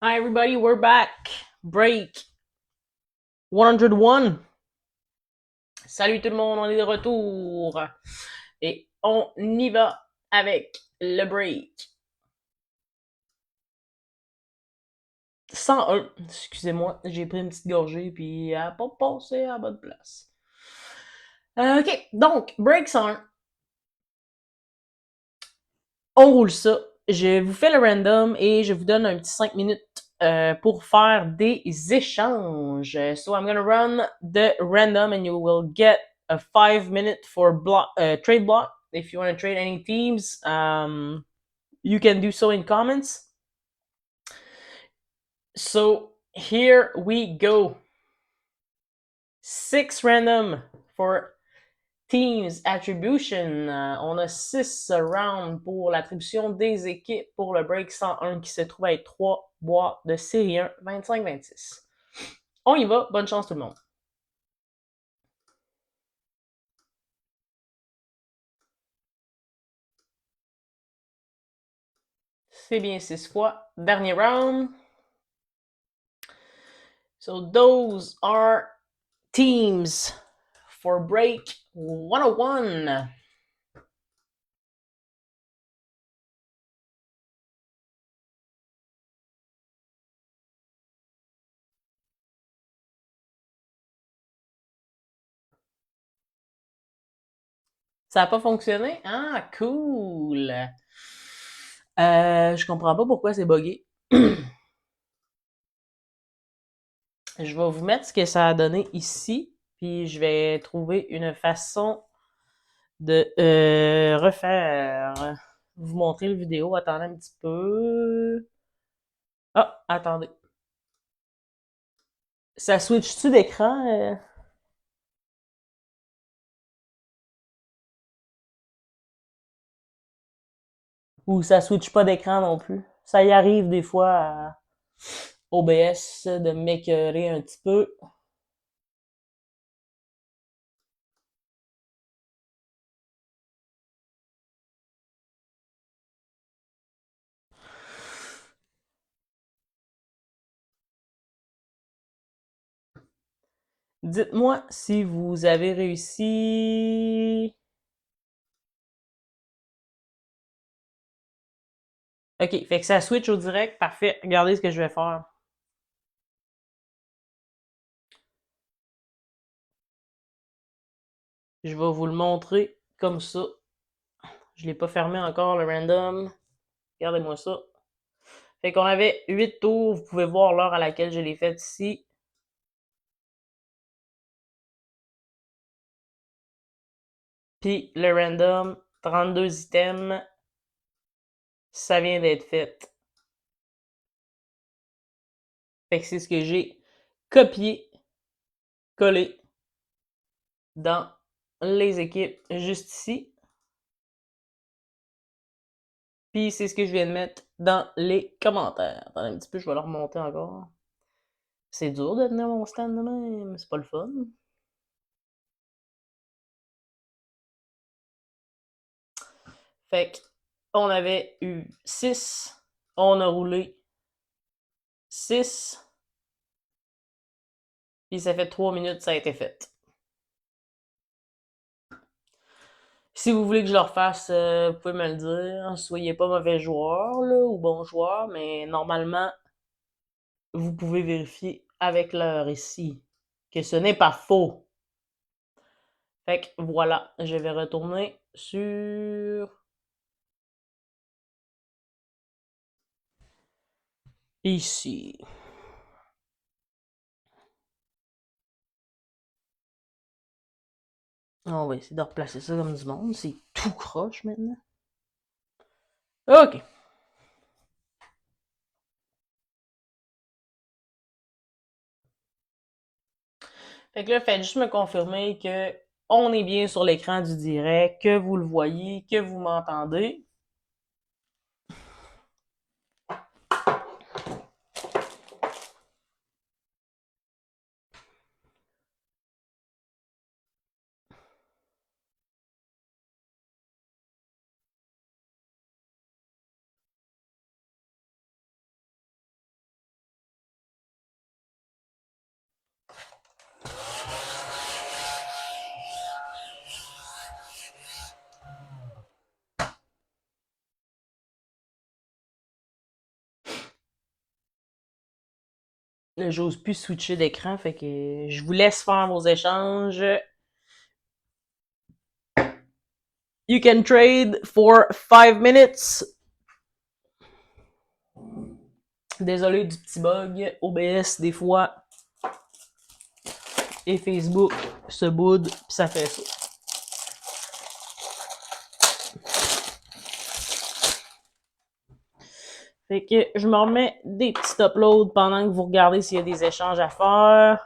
Hi everybody, we're back. Break 101. Salut tout le monde, on est de retour. Et on y va avec le break 101. Excusez-moi, j'ai pris une petite gorgée puis elle n'a pas passé à la bonne place. Ok, donc break 101. On roule ça. Je vous fais le random et je vous donne un petit 5 minutes pour faire des échanges. So I'm gonna run the random and you will get a 5 minute for trade block. If you want to trade any teams, you can do so in comments. So here we go. 6 random for Teams Attribution. On a 6 rounds pour l'attribution des équipes pour le break 101 qui se trouve être 3 boîtes de série 1 25-26. On y va, bonne chance tout le monde. C'est bien 6 fois. Dernier round. So those are teams for break 101. Ça n'a pas fonctionné? Ah, cool! Je comprends pas pourquoi c'est buggé. Je vais vous mettre ce que ça a donné ici, puis je vais trouver une façon de refaire. Vous montrer la vidéo. Attendez un petit peu. Ah, attendez. Ça switch-tu d'écran? Ou ça switch pas d'écran non plus? Ça y arrive des fois à OBS de m'écœurer un petit peu. Dites-moi si vous avez réussi. Ok, fait que ça switch au direct. Parfait. Regardez ce que je vais faire. Je vais vous le montrer comme ça. Je l'ai pas fermé encore, le random. Regardez-moi ça. Fait qu'on avait 8 tours. Vous pouvez voir l'heure à laquelle je l'ai fait ici. Puis le random, 32 items. Ça vient d'être fait. Fait que c'est ce que j'ai copié, collé dans les équipes juste ici. Puis c'est ce que je viens de mettre dans les commentaires. Attendez un petit peu, je vais le remonter encore. C'est dur de tenir mon stand de même, c'est pas le fun. Fait que, on avait eu 6, on a roulé 6, puis ça fait 3 minutes, ça a été fait. Si vous voulez que je le refasse, vous pouvez me le dire. Soyez pas mauvais joueur là, ou bon joueur, mais normalement, vous pouvez vérifier avec l'heure ici que ce n'est pas faux. Fait que voilà, je vais retourner sur ici. On va essayer de replacer ça comme du monde. C'est tout croche maintenant. OK. Fait que là, faites juste me confirmer que on est bien sur l'écran du direct, que vous le voyez, que vous m'entendez. Là, j'ose plus switcher d'écran, fait que je vous laisse faire vos échanges. You can trade for 5 minutes. Désolé du petit bug. OBS, des fois. Et Facebook se boude, pis ça fait ça. Fait que je me remets des petits uploads pendant que vous regardez s'il y a des échanges à faire.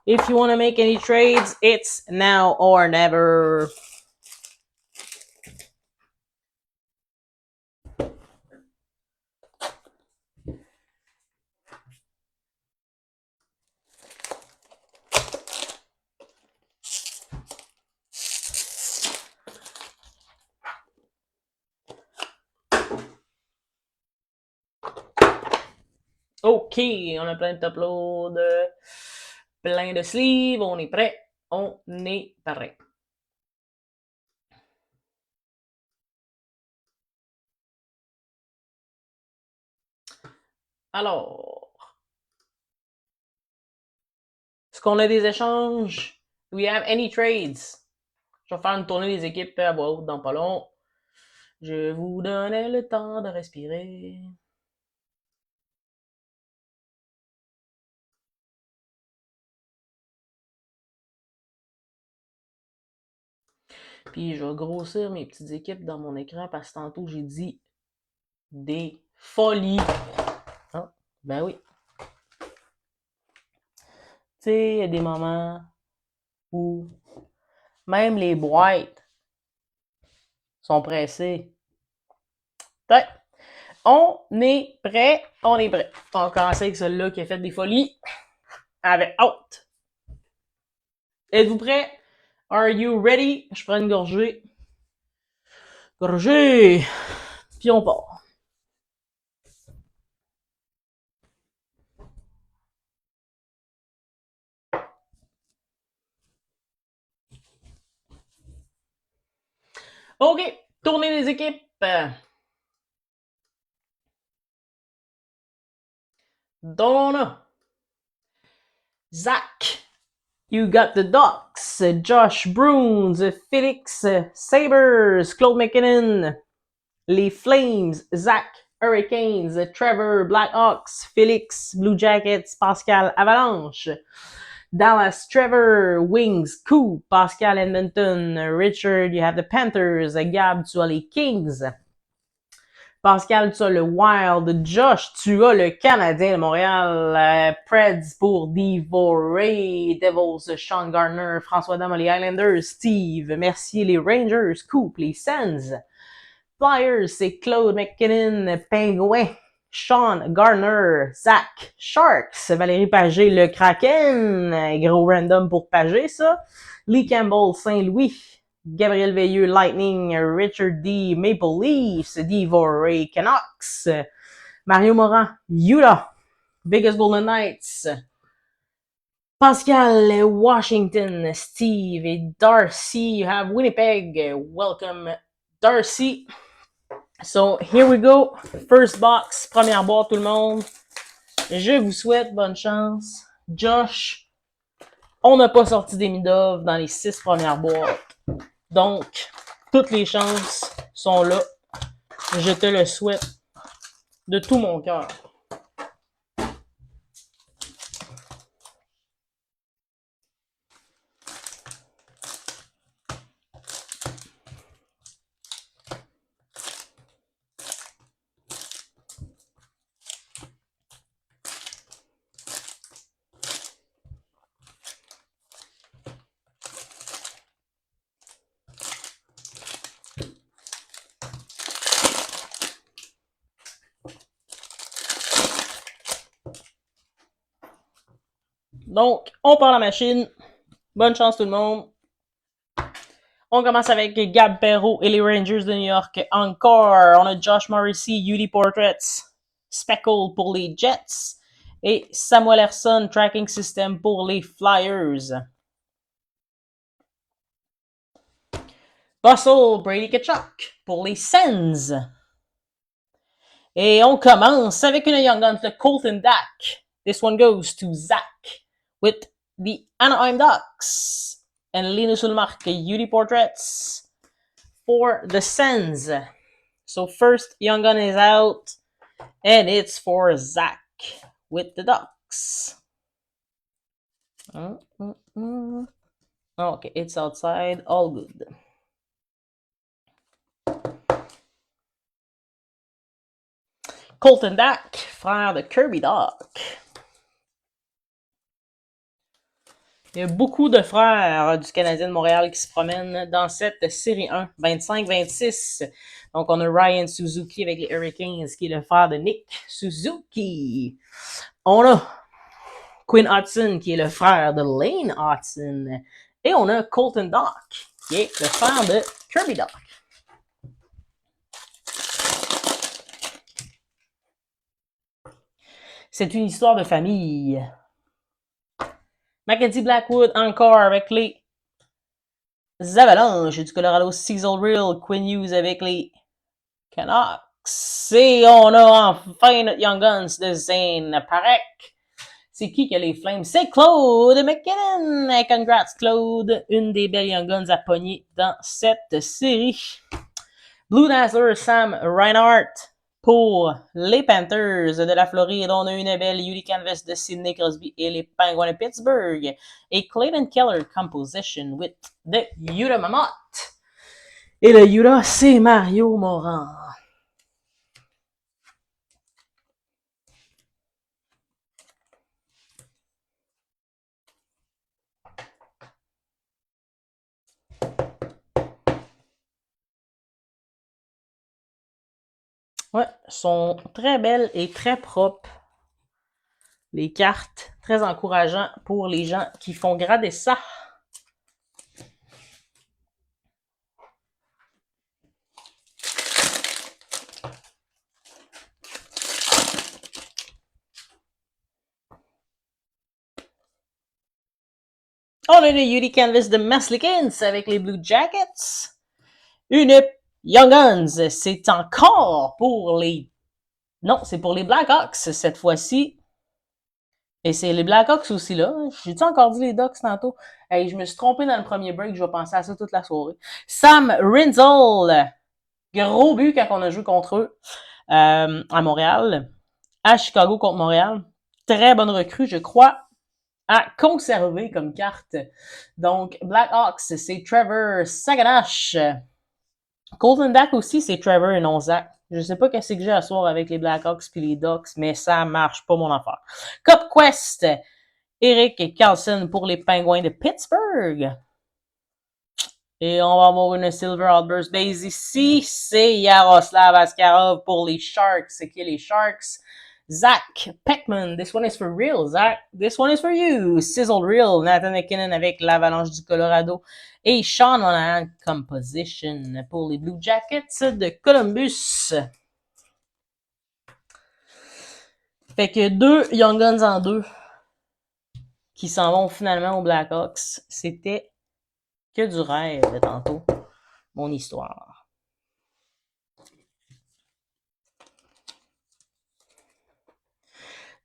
If you want to make any trades, it's now or never. OK, on a plein de uploads, plein de sleeves, on est prêt, on est prêt. Alors, est-ce qu'on a des échanges? Do we have any trades? Je vais faire une tournée des équipes à voix haute dans pas long. Je vous donnais le temps de respirer. Puis je vais grossir mes petites équipes dans mon écran parce que tantôt j'ai dit des folies. Ah, ben oui. Tu sais, il y a des moments où même les boîtes sont pressées. Peut-être. On est prêt, on est prêt. On va commencer avec celui-là qui a fait des folies. Avec out. Êtes-vous prêts? Are you ready? Je prends une gorgée. Gorgée! Puis on part. OK, tournée des équipes. Donna. Zach. You got the Ducks. Josh Bruins. Felix Sabres. Claude McKinnon. Les Flames. Zach Hurricanes. Trevor Blackhawks. Felix Blue Jackets. Pascal Avalanche. Dallas, Trevor, Wings, Coop, Pascal, Edmonton, Richard, you have the Panthers, Gab, tu as les Kings, Pascal, tu as le Wild, Josh, tu as le Canadien de Montréal, Preds pour Devorey, Devils, Sean Gardner, François Dame, les Islanders, Steve, Mercier, les Rangers, Coop, les Sens, Flyers, c'est Claude McKinnon, Penguin, Sean Garner, Zach Sharks, Valérie Pagé, le Kraken, gros random pour Pagé, ça. Lee Campbell, Saint-Louis, Gabriel Veilleux, Lightning, Richard D, Maple Leafs, Devorey, Canucks, Mario Morin, Utah, Vegas Golden Knights, Pascal, Washington, Steve et Darcy, you have Winnipeg, welcome Darcy. So, here we go. First box, première boîte, tout le monde. Je vous souhaite bonne chance. Josh, on n'a pas sorti des Midov dans les 6 premières boîtes. Donc, toutes les chances sont là. Je te le souhaite de tout mon cœur. Donc, on part la machine. Bonne chance tout le monde. On commence avec Gab Perrault et les Rangers de New York. Encore, on a Josh Morrissey, UD Portraits, Speckle pour les Jets et Samuel Ersson, Tracking System pour les Flyers. Bustle, Brady Tkachuk pour les Sens. Et on commence avec une Young Guns de Colton Dack This one goes to Zach with the Anaheim Ducks and Linus Ullmark UD Portraits for the Sens. So first Young Gun is out, and it's for Zach with the Ducks. Okay, it's outside. All good. Colton Dach, frère de Kirby Dach. Il y a beaucoup de frères du Canadien de Montréal qui se promènent dans cette série 1, 25-26. Donc, on a Ryan Suzuki avec les Hurricanes, qui est le frère de Nick Suzuki. On a Quinn Hudson, qui est le frère de Lane Hudson. Et on a Colton Dach, qui est le frère de Kirby Dach. C'est une histoire de famille. Mackenzie Blackwood encore avec les Avalanches du Colorado. Cecil Real, Quinn Hughes avec les Canucks. Et on a enfin notre Young Guns de Zane Parekh. C'est qui a les Flames? C'est Claude McKinnon. Congrats Claude. Une des belles Young Guns à pogner dans cette série. Blue Dazzler Sam Reinhart. Pour les Panthers de la Floride, on a une belle UD Canvas de Sidney Crosby et les Penguins de Pittsburgh. Et Clayton Keller composition with the Utah Mammoth. Et le Utah, c'est Mario Morin. Ouais, sont très belles et très propres. Les cartes, très encourageant pour les gens qui font grader ça. On a le UD Canvas de Merzlikins avec les Blue Jackets. Une Young Guns, c'est encore pour les... Non, c'est pour les Blackhawks cette fois-ci. Et c'est les Blackhawks aussi là. J'ai-tu encore dit les Ducks tantôt? Hey, je me suis trompé dans le premier break, je vais penser à ça toute la soirée. Sam Rinzel. Gros but quand on a joué contre eux à Montréal. À Chicago contre Montréal. Très bonne recrue, je crois, à conserver comme carte. Donc, Blackhawks, c'est Trevor Saganash. Colton Dach aussi, c'est Trevor et non Zach. Je sais pas qu'est-ce que j'ai à soir avec les Blackhawks puis les Ducks, mais ça marche pas mon affaire. Cup Quest, Eric Carlson pour les Penguins de Pittsburgh. Et on va avoir une Silver Outburst Base ici. C'est Yaroslav Askarov pour les Sharks. C'est qui les Sharks? Zach Peckman. This one is for real, Zach. This one is for you. Sizzle Real. Nathan McKinnon avec l'Avalanche du Colorado. Et Sean Monahan Composition pour les Blue Jackets de Columbus. Fait que 2 Young Guns en 2 qui s'en vont finalement aux Blackhawks. C'était que du rêve tantôt, mon histoire.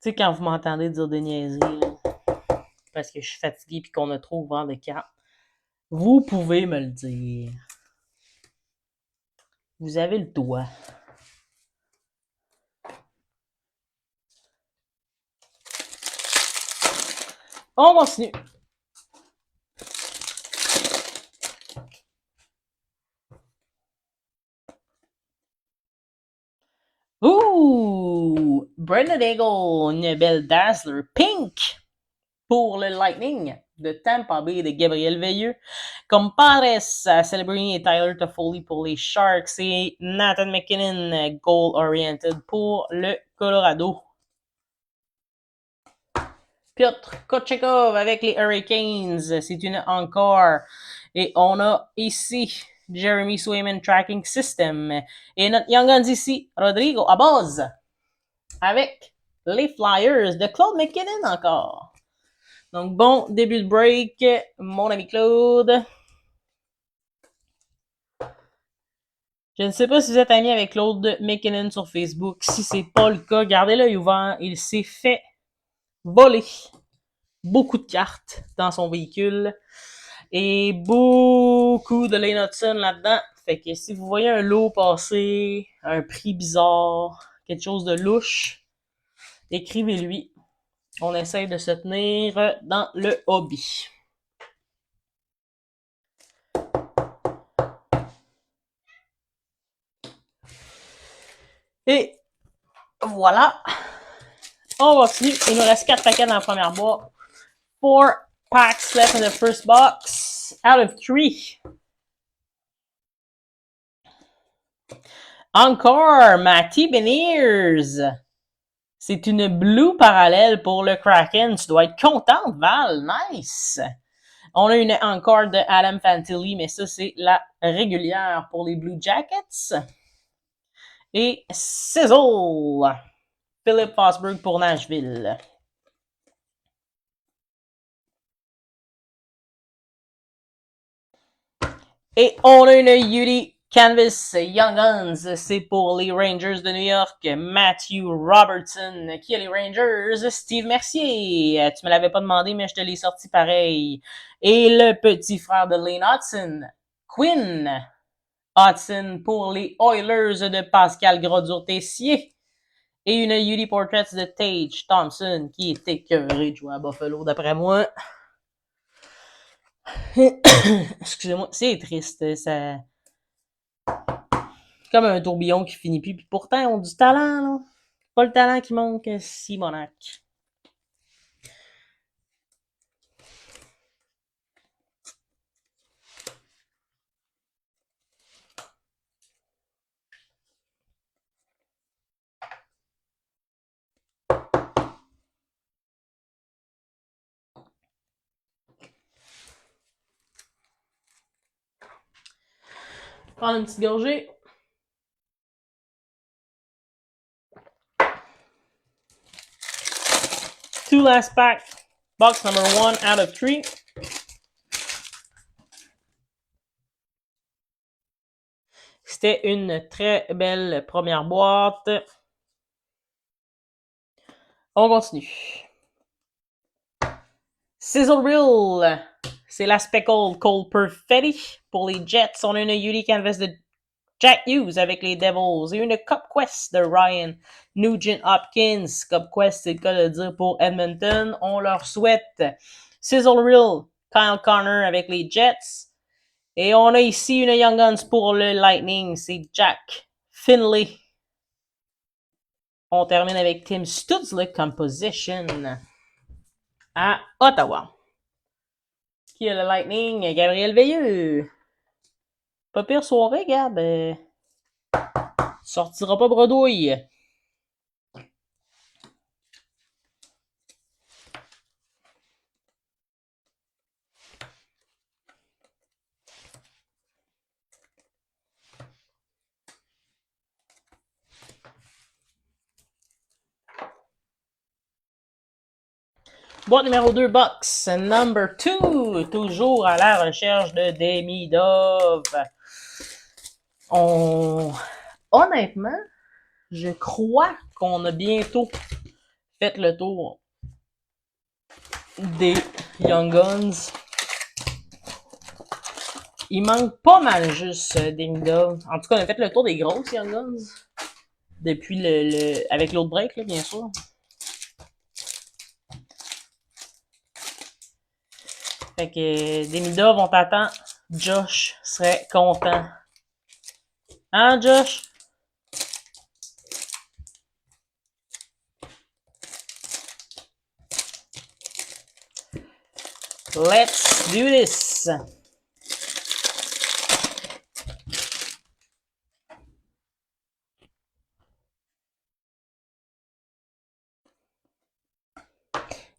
Tu sais, quand vous m'entendez dire des niaiseries, là, parce que je suis fatigué et qu'on a trop ouvert de cartes, vous pouvez me le dire. Vous avez le doigt. On continue. Ouh! Brendan Eagle, une belle Dazzler Pink pour le Lightning de Tampa Bay de Gabriel Veilleux. Compares Celebrini et Tyler Toffoli pour les Sharks et Nathan McKinnon Goal Oriented pour le Colorado. Piotr Kochekov avec les Hurricanes, c'est une encore. Et on a ici Jeremy Swayman Tracking System. Et notre Young Guns ici, Rodrigo Aboz avec les Flyers de Claude McKinnon encore. Donc bon début de break, mon ami Claude. Je ne sais pas si vous êtes ami avec Claude McKinnon sur Facebook. Si c'est pas le cas, gardez l'œil ouvert. Il s'est fait volé beaucoup de cartes dans son véhicule et beaucoup de Lane Hudson là-dedans. Fait que si vous voyez un lot passer, un prix bizarre, quelque chose de louche, écrivez-lui. On essaye de se tenir dans le hobby. Et voilà. On continue. Il nous reste 4 paquets dans la première boîte. 4 packs left in the first box. Out of 3. Encore, Matty Beniers. C'est une blue parallèle pour le Kraken. Tu dois être contente, Val. Nice. On a une encore de Adam Fantilli, mais ça, c'est la régulière pour les Blue Jackets. Et Sizzle. Philip Fosberg pour Nashville. Et on a une Yuri Canvas Young Guns. C'est pour les Rangers de New York. Matthew Robertson. Qui a les Rangers? Steve Mercier. Tu me l'avais pas demandé, mais je te l'ai sorti pareil. Et le petit frère de Lane Hudson. Quinn Hudson pour les Oilers de Pascal Grodure-Tessier. Et une Yuri Portraits de Tage Thompson, qui est écœuré de jouer à Buffalo, d'après moi. Excusez-moi, c'est triste. Ça... comme un tourbillon qui finit plus. Puis pourtant, ils ont du talent, là. Pas le talent qui manque, Simonac. Prendre une petite gorgée. Two last pack. Box number 1 out of 3. C'était une très belle première boîte. On continue. Sizzle Reel. C'est la Speckled Cole Perfetti. Pour les Jets, on a une Yuri Canvas de Jack Hughes avec les Devils et une Cup Quest de Ryan Nugent Hopkins. Cup Quest, c'est le cas de dire pour Edmonton. On leur souhaite Sizzle Reel, Kyle Connor avec les Jets. Et on a ici une Young Guns pour le Lightning. C'est Jack Finley. On termine avec Tim Stutzle Composition à Ottawa. Qui a le Lightning? Gabriel Veilleux. Pas pire soirée, Gab. Sortira pas bredouille. Boîte numéro 2, box number 2. Toujours à la recherche de Demidov. Honnêtement, je crois qu'on a bientôt fait le tour des Young Guns. Il manque pas mal juste Demidov. En tout cas, on a fait le tour des grosses Young Guns. Depuis avec l'autre break, là, bien sûr. Fait que Demidov, on t'attend. Josh serait content. Hein, Josh? Let's do this!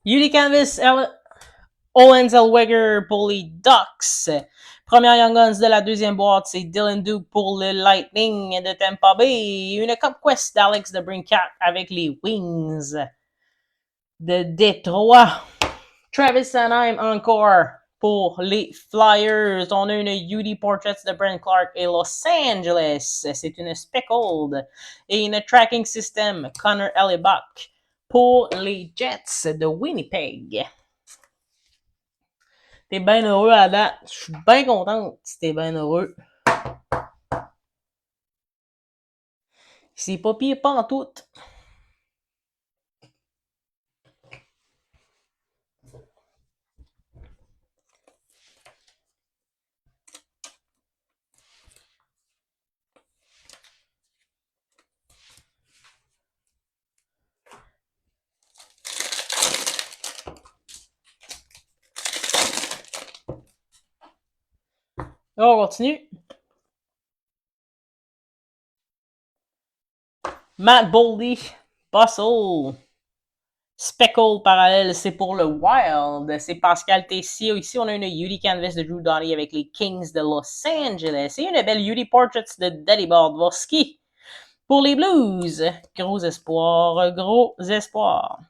Yuri Canvas, Owen Zellweger pour les Ducks. Première Young Guns de la deuxième boîte, c'est Dylan Duke pour le Lightning de Tampa Bay. Une Cup Quest d'Alex de Brincat avec les Wings de Détroit. Travis Sanheim encore pour les Flyers. On a une Yuri Portraits de Brent Clark et Los Angeles. C'est une Speckled. Et une Tracking System, Connor Hellebuck pour les Jets de Winnipeg. T'es bien heureux à date. Je suis bien contente si t'es bien heureux. C'est pas pire pas en tout. Là, on continue. Matt Boldy, Bustle. Speckle parallèle, c'est pour le Wild. C'est Pascal Tessier. Ici, on a une Udi Canvas de Drew Doughty avec les Kings de Los Angeles. Et une belle Udi Portraits de Dalibor Dvorsky pour les Blues. Gros espoir, gros espoir.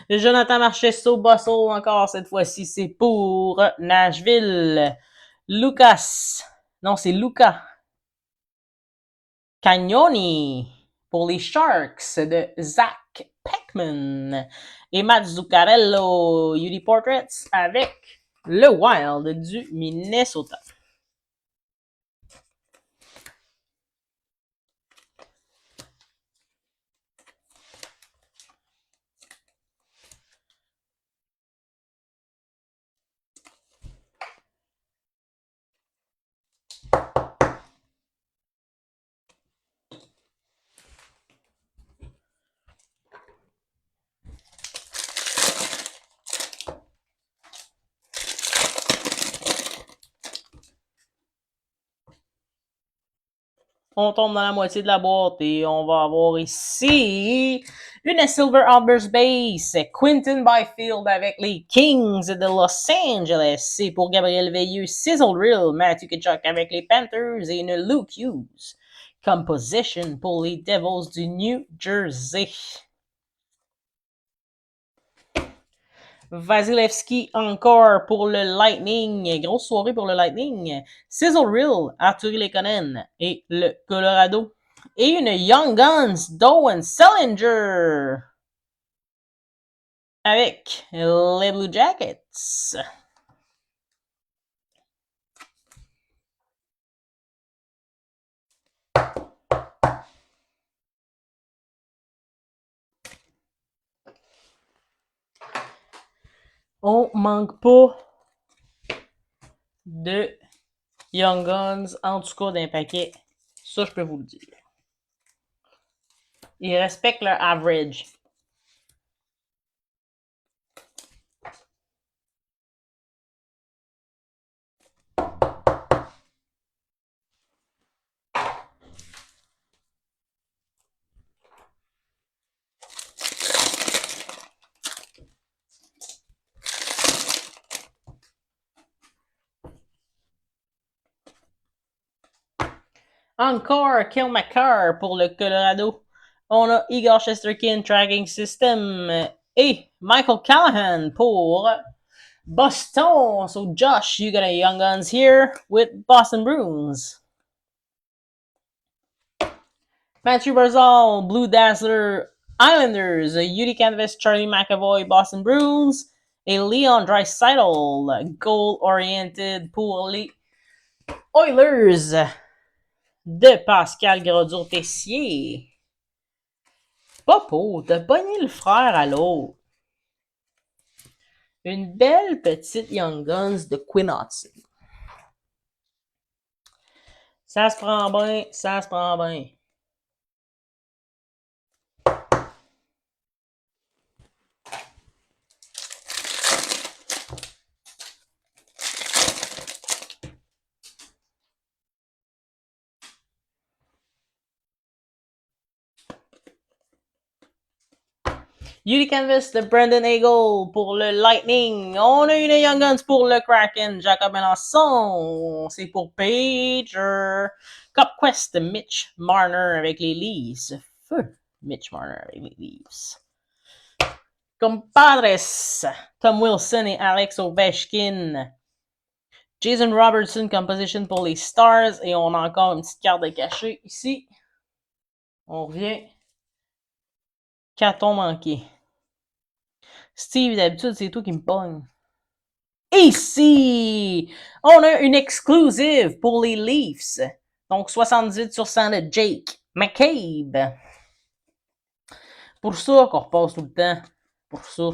Jonathan Marchesso, Bustle encore cette fois-ci, c'est pour Nashville. Lucas, non c'est Luca Cagnoni pour les Sharks de Zach Peckman. Et Matt Zuccarello, Udi Portraits avec le Wild du Minnesota. On tombe dans la moitié de la boîte et on va avoir ici une Silver Outburst Base, Quinton Byfield avec les Kings de Los Angeles. C'est pour Gabriel Veilleux, Sizzle Reel, Matthew Tkachuk avec les Panthers et une Luke Hughes. Composition pour les Devils du New Jersey. Vasilevski encore pour le Lightning. Grosse soirée pour le Lightning. Sizzle Reel, Arthur Lekonen et le Colorado. Et une Young Guns, Doan Sellinger. Avec les Blue Jackets. On manque pas de Young Guns, en tout cas d'un paquet. Ça, je peux vous le dire. Ils respectent leur average. Encore Kill McCarr pour le Colorado. On a Igor Shesterkin Tracking System et Michael Callahan pour Boston. So Josh, you got a Young Guns here with Boston Bruins. Matthew Barzal, Blue Dazzler Islanders, Udi Canvas, Charlie McAvoy, Boston Bruins et Leon Draisaitl, goal-oriented pour les Oilers de Pascal Grodure-Tessier. Popo, t'as pogné le frère à l'autre. Une belle petite Young Guns de Quinn Hudson. Ça se prend bien, ça se prend bien. Udi Canvas de Brandon Hagel pour le Lightning. On a une Young Guns pour le Kraken. Jacob Melançon. C'est pour Pager. Cup Quest de Mitch Marner avec les Leafs. Feu Mitch Marner avec les Leafs. Compadres. Tom Wilson et Alex Ovechkin. Jason Robertson, composition pour les Stars. Et on a encore une petite carte de cachet ici. On revient Qu'a-t-on manqué? Steve, d'habitude, c'est toi qui me pogne. Ici, on a une exclusive pour les Leafs. Donc, 78% de Jake McCabe. Pour ça qu'on repasse tout le temps. Pour ça.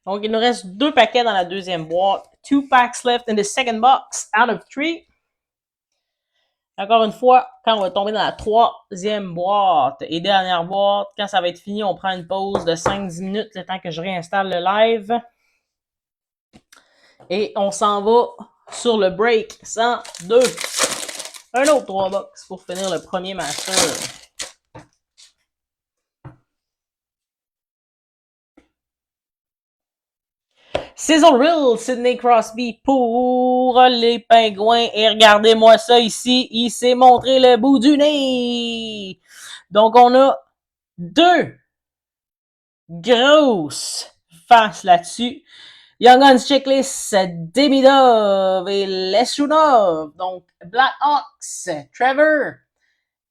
Donc, il nous reste 2 paquets dans la deuxième boîte. 2 packs left in the second box out of 3. Encore une fois, quand on va tomber dans la troisième boîte et dernière boîte, quand ça va être fini, on prend une pause de 5-10 minutes le temps que je réinstalle le live. Et on s'en va sur le break 102. Un autre 3 box pour finir le premier master. Sizzle Reel, Sidney Crosby pour les Pingouins. Et regardez-moi ça ici, il s'est montré le bout du nez. Donc on a 2 grosses faces là-dessus. Young Guns Checklist, Demidov et Lesunov. Donc Blackhawks, Trevor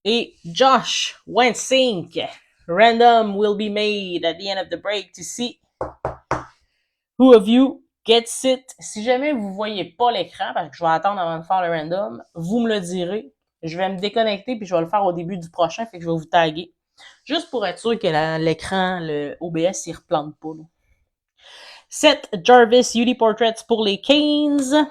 et Josh Wensink. Random will be made at the end of the break to see who of you gets it. Si jamais vous voyez pas l'écran, parce que je vais attendre avant de faire le random, vous me le direz. Je vais me déconnecter puis je vais le faire au début du prochain, fait que je vais vous taguer. Juste pour être sûr que l'écran, le OBS, il replante pas. Là. Seth Jarvis Beauty Portraits pour les Canes.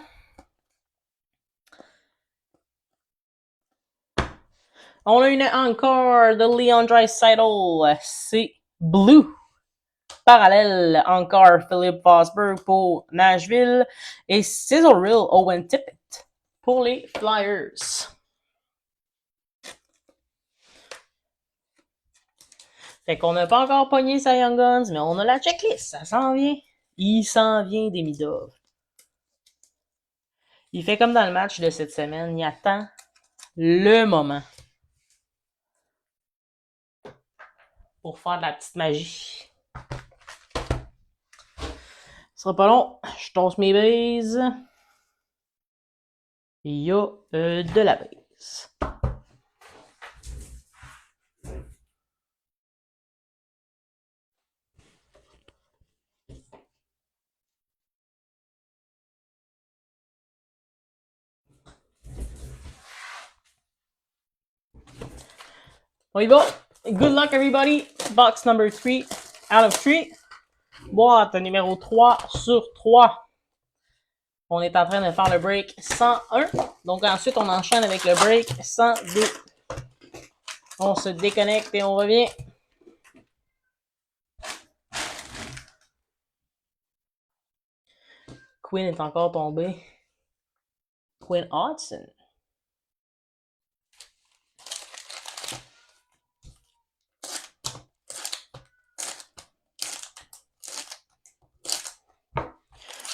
On a une encore de Leon Draisaitl. C'est Blue. Parallèle, encore Philip Fosberg pour Nashville. Et Sizzle Reel Owen Tippett pour les Flyers. Fait qu'on n'a pas encore pogné sa Young Guns, mais on a la checklist. Ça s'en vient. Il s'en vient des Demidov. Il fait comme dans le match de cette semaine. Il attend le moment pour faire de la petite magie. Ce sera pas long. Je tosse mes bases. Il y a de la base. On y va. Good luck, everybody. Box number 3 out of 3. Boîte numéro 3 sur 3. On est en train de faire le break 101. Donc ensuite, on enchaîne avec le break 102. On se déconnecte et on revient. Quinn est encore tombé. Quinn Hudson.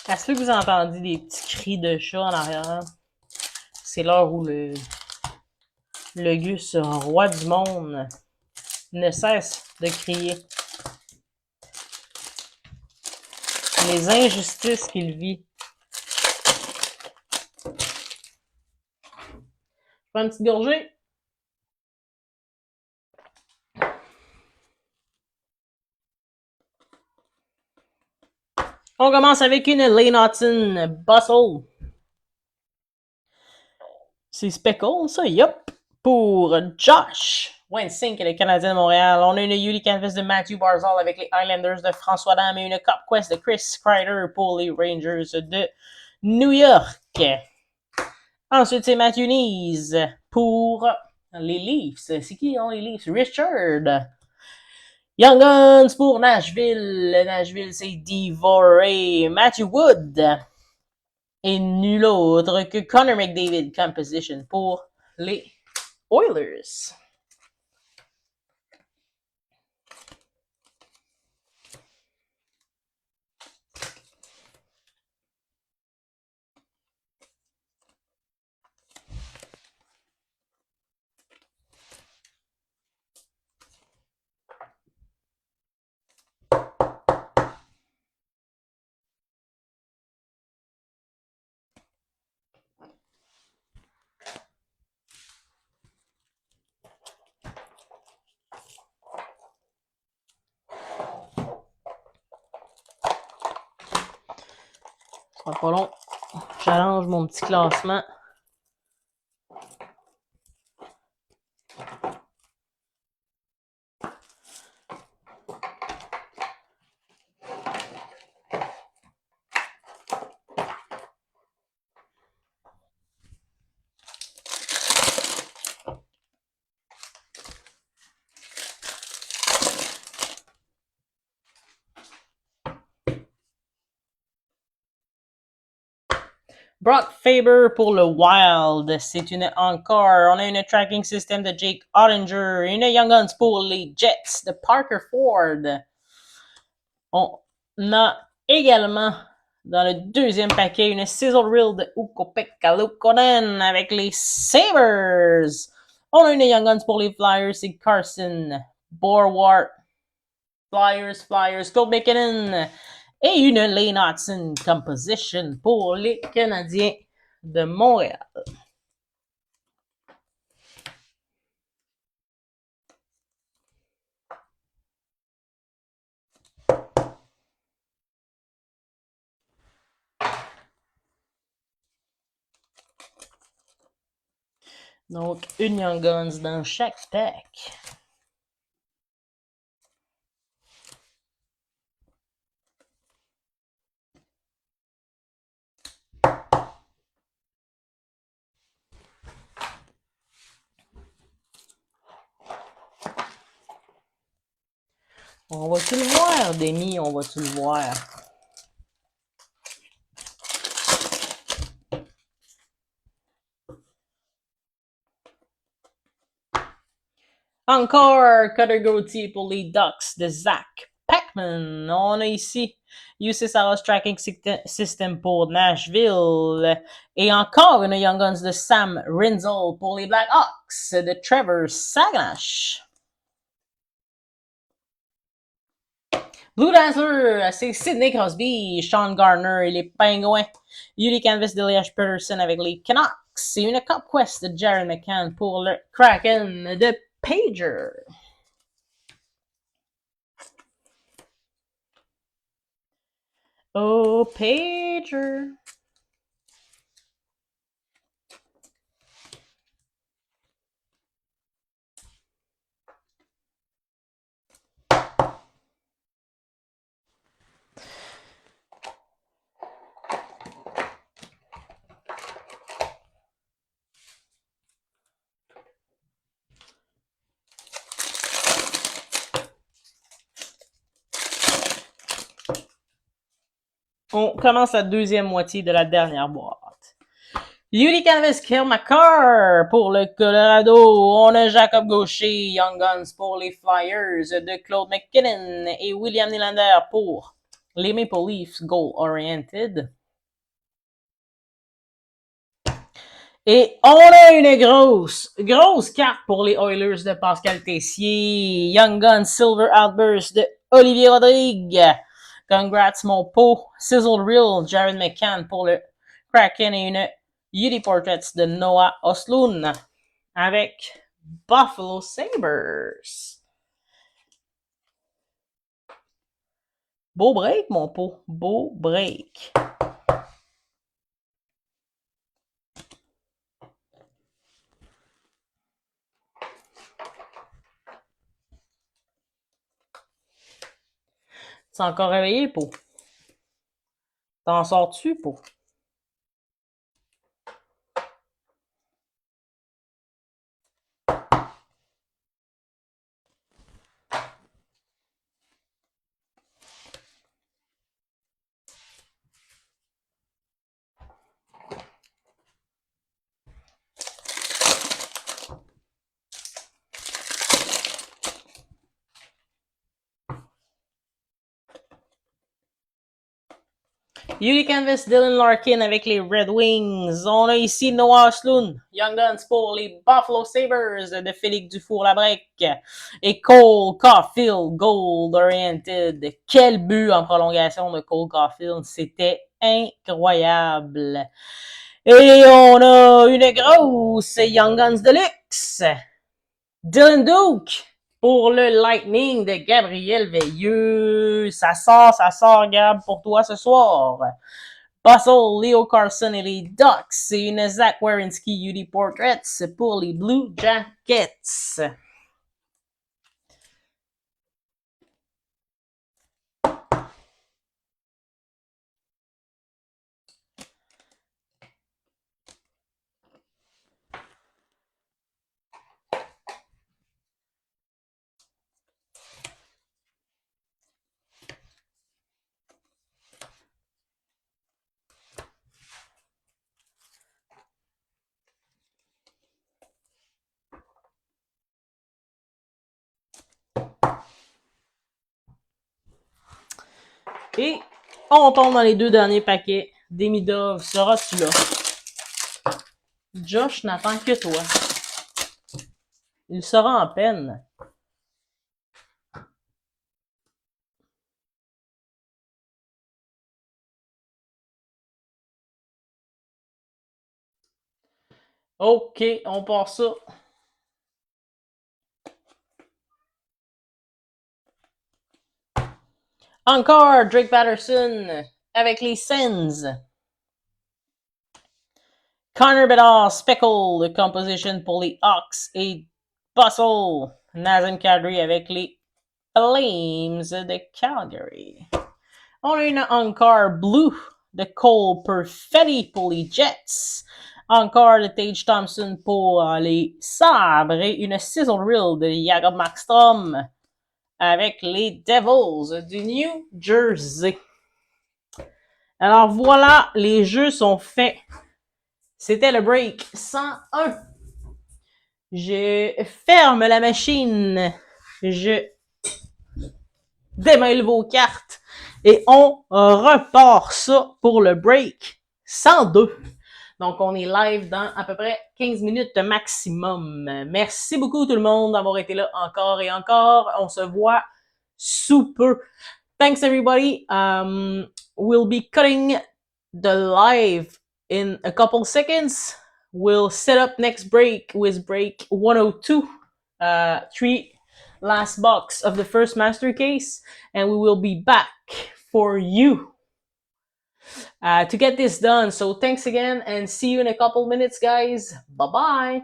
Est-ce que vous entendez des petits cris de chat en arrière? C'est l'heure où le Gus, roi du monde, ne cesse de crier. Les injustices qu'il vit. Je prends une petite gorgée. On commence avec une Lane Hudson Bustle. C'est Speckle, ça, yup. Pour Josh Wensink et le Canadien de Montréal. On a une Yuli Canvas de Matthew Barzal avec les Islanders de François Dame et une Cup Quest de Chris Kreider pour les Rangers de New York. Ensuite, c'est Matthew Knees pour les Leafs. C'est qui ont les Leafs? Richard. Young Guns pour Nashville. Nashville, c'est Devoré. Matthew Wood. Et nul autre que Connor McDavid Composition pour les Oilers. Ça va pas long. J'allonge mon petit classement. Brock Faber pour le Wild. C'est une encore. On a une tracking system de Jake Ottinger. Une Young Guns pour les Jets de Parker Ford. On a également dans le deuxième paquet une Sizzle Reel de Ukko-Pekka Luukkonen avec les Sabres. On a une Young Guns pour les Flyers, c'est Carson Borwart. Flyers, Claude McKinnon. Et une Lane Hudson Composition pour les Canadiens de Montréal. Donc, une Young Guns dans chaque pack. On va-tu le voir, Demi? On va-tu le voir? Encore Cutter Gauthier pour les Ducks de Zach Packman. On a ici USS Tracking System pour Nashville. Et encore une Young Guns de Sam Rinzel pour les Blackhawks de Trevor Saganash. Blue Dazzler, c'est Sidney Crosby, Sean Garner et les Pingouins. Yuli Canvas d'Elias Peterson avec les Canucks. C'est une Cup Quest de Jared McCann pour le Kraken de Pager. Oh, Pager. On commence la deuxième moitié de la dernière boîte. Yuli Canvas Kill McCarr pour le Colorado. On a Jacob Gaucher, Young Guns pour les Flyers de Claude McKinnon et William Nylander pour les Maple Leafs Goal Oriented. Et on a une grosse carte pour les Oilers de Pascal Tessier. Young Guns Silver Outburst de Olivier Rodrigue. Congrats mon pot. Sizzle Reel, Jared McCann pour le Kraken et une Yuli Portraits de Noah Osloon avec Buffalo Sabres. Beau break mon pot, beau break. T'es encore réveillé, pot? T'en sors-tu, pot? Yuli Canvas, Dylan Larkin avec les Red Wings. On a ici Noah Osloon, Young Guns pour les Buffalo Sabres de Félix Dufour-Labrec. Et Cole Caulfield, Gold Oriented. Quel but en prolongation de Cole Caulfield. C'était incroyable. Et on a une grosse Young Guns de luxe. Dylan Duke pour le Lightning de Gabriel Veilleux. Ça sort, Gab, pour toi ce soir. Bustle, Leo Carson et les Ducks et une Zach Werenski UD Portraits pour les Blue Jackets. Et on tombe dans les deux derniers paquets. Demidov, seras-tu là? Josh n'attend que toi. Il sera en peine. Ok, on part ça. Encore Drake Patterson avec les Sens. Connor Bedard, Speckle, de composition pour les Hawks et Bustle, Nazem Kadri avec les Flames de Calgary. On a une encore Blue de Cole Perfetti pour les Jets. Encore de Tage Thompson pour les Sabres et une Sizzle Reel de Jacob Markstrom avec les Devils du New Jersey. Alors voilà, les jeux sont faits. C'était le break 101. Je ferme la machine. Je démêle vos cartes. Et on repart ça pour le break 102. Donc, on est live dans à peu près 15 minutes maximum. Merci beaucoup tout le monde d'avoir été là encore et encore. On se voit sous peu. Thanks everybody. We'll be cutting the live in a couple seconds. We'll set up next break with break 102. 3 last box of the first master case, and we will be back for you to get this done. So thanks again, and see you in a couple minutes, guys. Bye bye.